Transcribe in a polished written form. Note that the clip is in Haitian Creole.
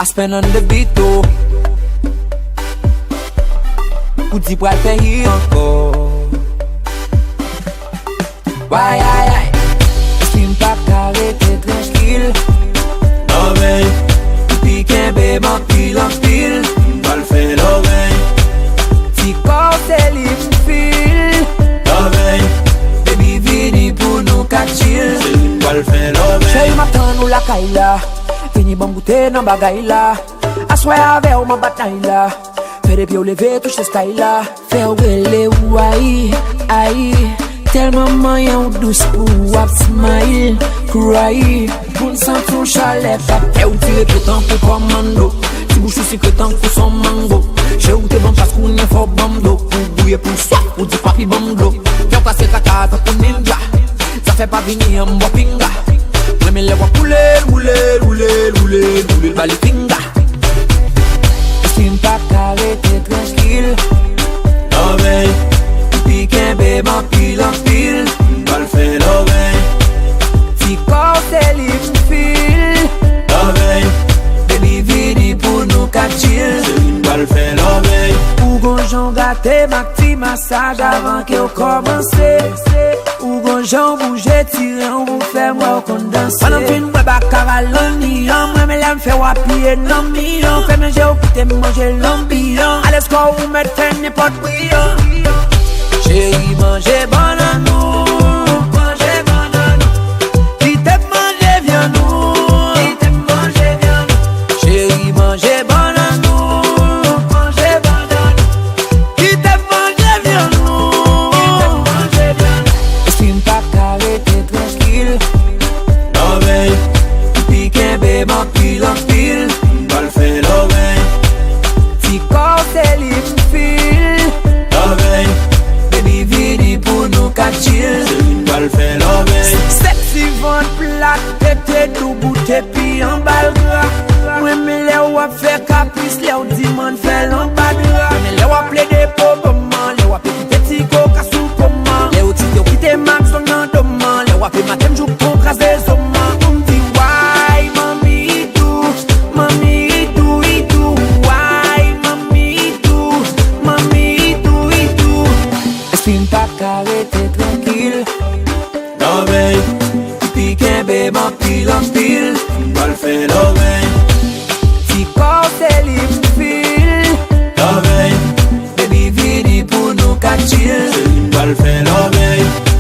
I spend on the beat too. Kouti pral fè hi anko. Slim pa karete tranquille. No ven, Pi kenbe man pil an pil. pal fè no ven. Ti kote li m'fil. No ven, Baby vini pou nou ka chill. pal fè no ven. Chey matan nou la kay la. Vini ban goute nan bagay la. Asway ave ou man batay la. Fè de pyo leve touche sky la. Fè wele ou aïe. Tellement moyen ou douce pour wap smile, cry. Pour sans ton chalet, et ou tire tout temps pour commando. Si bouche aussi que tant pour son mango. J'ai ou te bon parce qu'on est fort bando. Pour bouiller pour soi, ou du papi bando. Fais passer ta carte pour ninja. Ça fait pas venir en pinga. Moi me le vois rouler, bali pinga. Slim pas carré, t'es tranquille. No ven, Pi kenbe man pil an pil. pal fè no ven. Ti kote li m'fil. No ven, Baby vini pou nou ka chill. pal fè no ven. Ou gonjon gate mak ti massage avant ke ou komanse. Ou gonjon bouge tire ou pou fè mwen ou kon danse. Panan fin mwen baka valoniyan. Mwen me lem fè wapye nan miyon. Fè menje ou kite manje l'ambiyon. Ales ko ou met fè nipot bouyon. Chéri manje bananou. Manje bananou. Qui t'aime manger viens nous. Qui t'aime manger viens nous. Chéri manje bananou. Manje bananou. Qui t'aime manger viens nous. Qui t'aime manger viens nous. Slim pa karete tranquille. No ven, Pi kenbe man pil an pil. pal fè no ven. Ti kote li m'fil. No ven, Baby vini pou nou ka chill. pal fè no ven. Sexy von plat, tete dou boute pi an bal gra. Mwen me le wap fè kapris, le ou di man fè l'an badra. Mwen me le wap ple de po boman, le wap e kite ti ko kasou koman. Le ou ti yo kite mak son nan doman, le wap e matem jou kon krasè zoman. Koum di why, mami do, why, mami do. Slim pa karete tranquille. No ven, Pi kenbe man pil an pil. pal fè no ven. Ti kote li m'fil. No ven, Baby vini pou nou ka chill. pal fè no ven.